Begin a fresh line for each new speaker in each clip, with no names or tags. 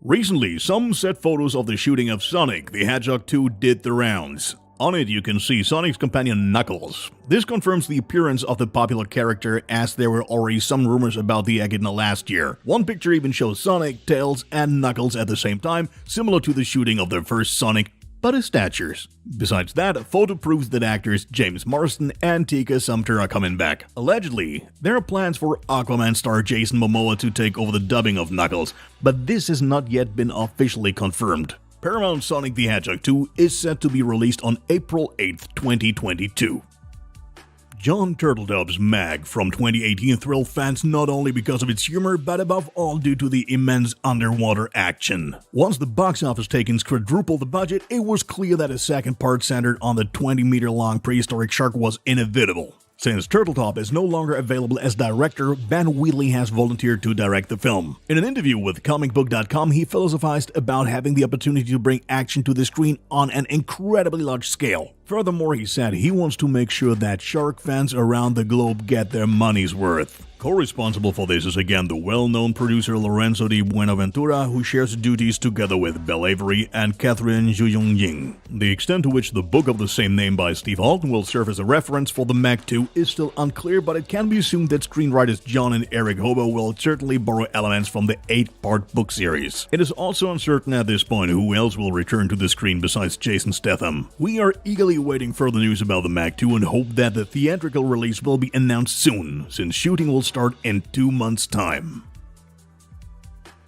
Recently, some set photos of the shooting of Sonic the Hedgehog 2 did the rounds. On it, you can see Sonic's companion Knuckles. This confirms the appearance of the popular character, as there were already some rumors about the echidna last year. One picture even shows Sonic, Tails, and Knuckles at the same time, similar to the shooting of the first Sonic, but his statures. Besides that, a photo proves that actors James Marsden and Tika Sumpter are coming back. Allegedly, there are plans for Aquaman star Jason Momoa to take over the dubbing of Knuckles, but this has not yet been officially confirmed. Paramount's Sonic the Hedgehog 2 is set to be released on April 8th, 2022. Jon Turtledove's Meg from 2018 thrilled fans not only because of its humor, but above all due to the immense underwater action. Once the box office takings quadrupled the budget, it was clear that a second part centered on the 20-meter-long prehistoric shark was inevitable. Since Turtletop is no longer available as director, Ben Wheatley has volunteered to direct the film. In an interview with comicbook.com, he philosophized about having the opportunity to bring action to the screen on an incredibly large scale. Furthermore, he said he wants to make sure that shark fans around the globe get their money's worth. Co-responsible for this is again the well-known producer Lorenzo di Buenaventura, who shares duties together with Belle Avery and Catherine Zhu-Yong-Ying. The extent to which the book of the same name by Steve Halton will serve as a reference for the Meg 2 is still unclear, but it can be assumed that screenwriters John and Eric Hobo will certainly borrow elements from the 8-part book series. It is also uncertain at this point who else will return to the screen besides Jason Statham. We are eagerly awaiting further news about the Meg 2 and hope that the theatrical release will be announced soon, since shooting will start in 2 months' time.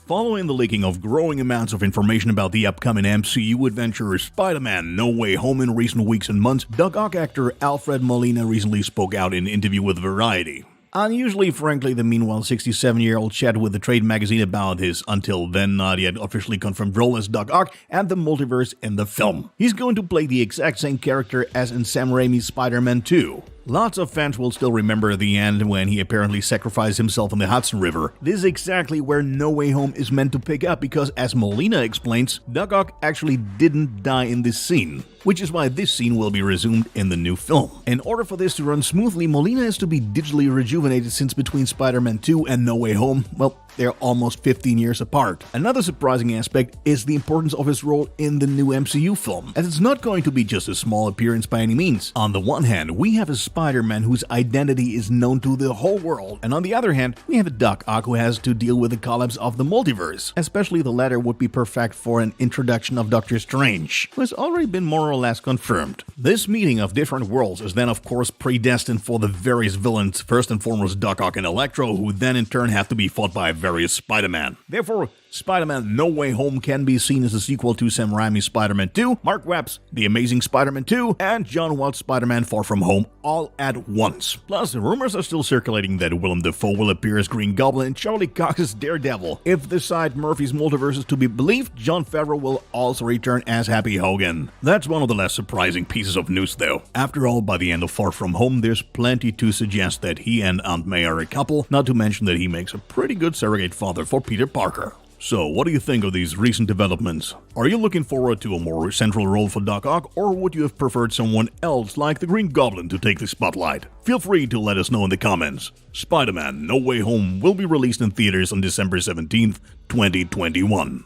Following the leaking of growing amounts of information about the upcoming MCU adventure SpiderMan No Way Home in recent weeks and months, Doc Ock actor Alfred Molina recently spoke out in an interview with Variety. Unusually, frankly, the meanwhile 67-year-old chatted with the trade magazine about his until then not yet officially confirmed role as Doc Ock and the multiverse in the film. He's going to play the exact same character as in Sam Raimi's Spider-Man 2. Lots of fans will still remember the end when he apparently sacrificed himself in the Hudson River. This is exactly where No Way Home is meant to pick up because, as Molina explains, Doc Ock actually didn't die in this scene, which is why this scene will be resumed in the new film. In order for this to run smoothly, Molina has to be digitally rejuvenated since between Spider-Man 2 and No Way Home, well, they're almost 15 years apart. Another surprising aspect is the importance of his role in the new MCU film, as it's not going to be just a small appearance by any means. On the one hand, we have a Spider-Man whose identity is known to the whole world, and on the other hand, we have a Doc Ock who has to deal with the collapse of the multiverse. Especially the latter would be perfect for an introduction of Doctor Strange, who has already been more or less confirmed. This meeting of different worlds is then of course predestined for the various villains, first and foremost Doc Ock and Electro, who then in turn have to be fought by various Spider-Man. Therefore, Spider-Man No Way Home can be seen as a sequel to Sam Raimi's Spider-Man 2, Mark Webb's The Amazing Spider-Man 2, and John Watts' Spider-Man Far From Home all at once. Plus, rumors are still circulating that Willem Dafoe will appear as Green Goblin and Charlie Cox as Daredevil. If the site Murphy's Multiverse is to be believed, Jon Favreau will also return as Happy Hogan. That's one of the less surprising pieces of news though. After all, by the end of Far From Home, there's plenty to suggest that he and Aunt May are a couple, not to mention that he makes a pretty good surrogate father for Peter Parker. So, what do you think of these recent developments? Are you looking forward to a more central role for Doc Ock, or would you have preferred someone else like the Green Goblin to take the spotlight? Feel free to let us know in the comments. Spider-Man No Way Home will be released in theaters on December 17th, 2021.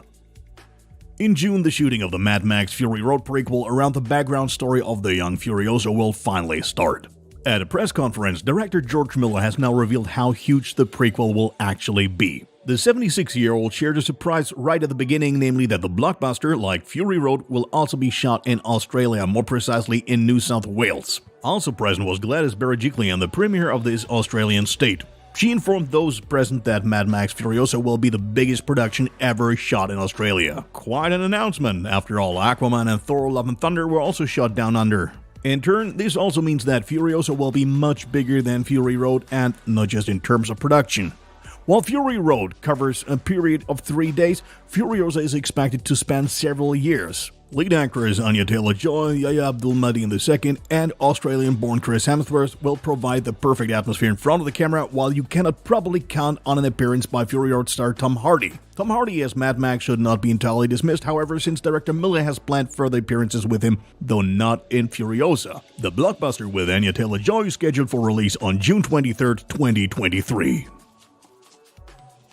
In June, the shooting of the Mad Max Fury Road prequel around the background story of the young Furiosa will finally start. At a press conference, director George Miller has now revealed how huge the prequel will actually be. The 76-year-old shared a surprise right at the beginning, namely that the blockbuster, like Fury Road, will also be shot in Australia, more precisely in New South Wales. Also present was Gladys Berejiklian, the premier of this Australian state. She informed those present that Mad Max Furiosa will be the biggest production ever shot in Australia. Quite an announcement, after all. Aquaman and Thor Love and Thunder were also shot down under. In turn, this also means that Furiosa will be much bigger than Fury Road, and not just in terms of production. While Fury Road covers a period of 3 days, Furiosa is expected to span several years. Lead actors Anya Taylor-Joy, Yahya Abdul-Mateen II, and Australian-born Chris Hemsworth will provide the perfect atmosphere in front of the camera, while you cannot probably count on an appearance by Fury Road star Tom Hardy. Tom Hardy as Mad Max should not be entirely dismissed, however, since director Miller has planned further appearances with him, though not in Furiosa. The blockbuster with Anya Taylor-Joy is scheduled for release on June 23, 2023.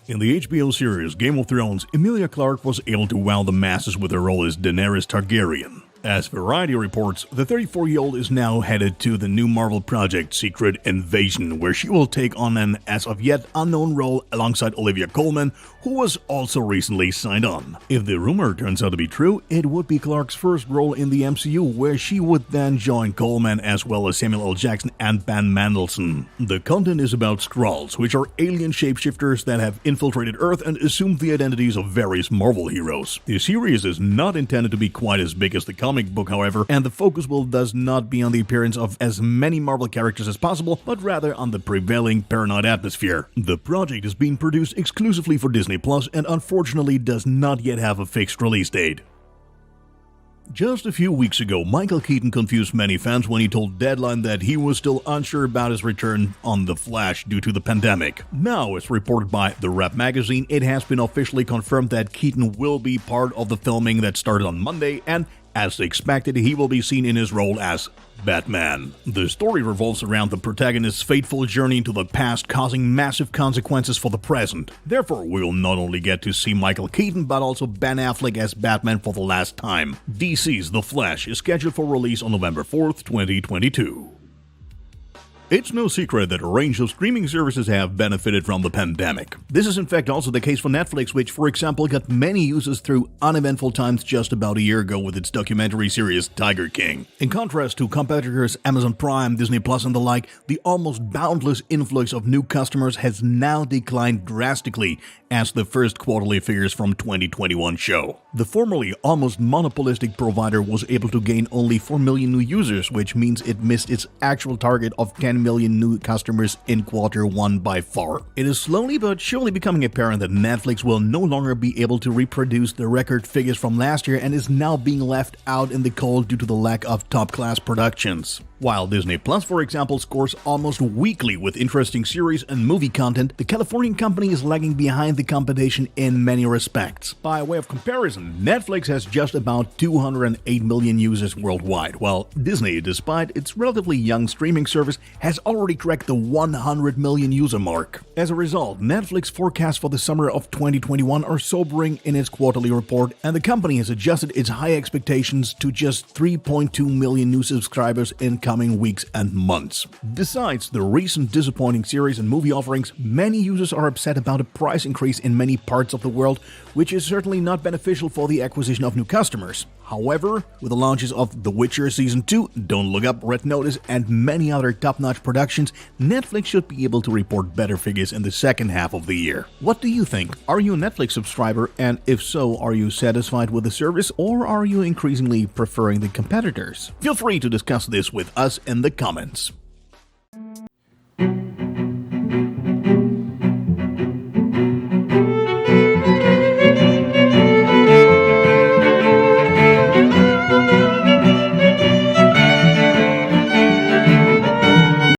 In the HBO series Game of Thrones, Emilia Clarke was able to wow the masses with her role as Daenerys Targaryen. As Variety reports, the 34-year-old is now headed to the new Marvel project Secret Invasion, where she will take on an as-of-yet unknown role alongside Olivia Colman, who was also recently signed on. If the rumor turns out to be true, it would be Clarke's first role in the MCU, where she would then join Colman as well as Samuel L. Jackson and Ben Mendelsohn. The content is about Skrulls, which are alien shapeshifters that have infiltrated Earth and assumed the identities of various Marvel heroes. The series is not intended to be quite as big as the comic book, however, and the focus will thus not be on the appearance of as many Marvel characters as possible, but rather on the prevailing paranoid atmosphere. The project is being produced exclusively for Disney Plus and unfortunately does not yet have a fixed release date. Just a few weeks ago, Michael Keaton confused many fans when he told Deadline that he was still unsure about his return on The Flash due to the pandemic. Now, as reported by The Rap magazine, it has been officially confirmed that Keaton will be part of the filming that started on Monday, and as expected, he will be seen in his role as Batman. The story revolves around the protagonist's fateful journey into the past, causing massive consequences for the present. Therefore, we will not only get to see Michael Keaton, but also Ben Affleck as Batman for the last time. DC's The Flash is scheduled for release on November 4th, 2022. It's no secret that a range of streaming services have benefited from the pandemic. This is in fact also the case for Netflix, which for example got many users through uneventful times just about a year ago with its documentary series Tiger King. In contrast to competitors Amazon Prime, Disney Plus and the like, the almost boundless influx of new customers has now declined drastically, as the first quarterly figures from 2021 show. The formerly almost monopolistic provider was able to gain only 4 million new users, which means it missed its actual target of 10 million new customers in Q1 by far. It is slowly but surely becoming apparent that Netflix will no longer be able to reproduce the record figures from last year and is now being left out in the cold due to the lack of top-class productions. While Disney Plus, for example, scores almost weekly with interesting series and movie content, the Californian company is lagging behind the competition in many respects. By way of comparison, Netflix has just about 208 million users worldwide, while Disney, despite its relatively young streaming service, has already cracked the 100 million user mark. As a result, Netflix forecasts for the summer of 2021 are sobering in its quarterly report, and the company has adjusted its high expectations to just 3.2 million new subscribers in coming weeks and months. Besides the recent disappointing series and movie offerings, many users are upset about a price increase in many parts of the world, which is certainly not beneficial for the acquisition of new customers. However, with the launches of The Witcher Season 2, Don't Look Up, Red Notice, and many other top-notch productions, Netflix should be able to report better figures in the second half of the year. What do you think? Are you a Netflix subscriber? And if so, are you satisfied with the service, or are you increasingly preferring the competitors? Feel free to discuss this with us in the comments.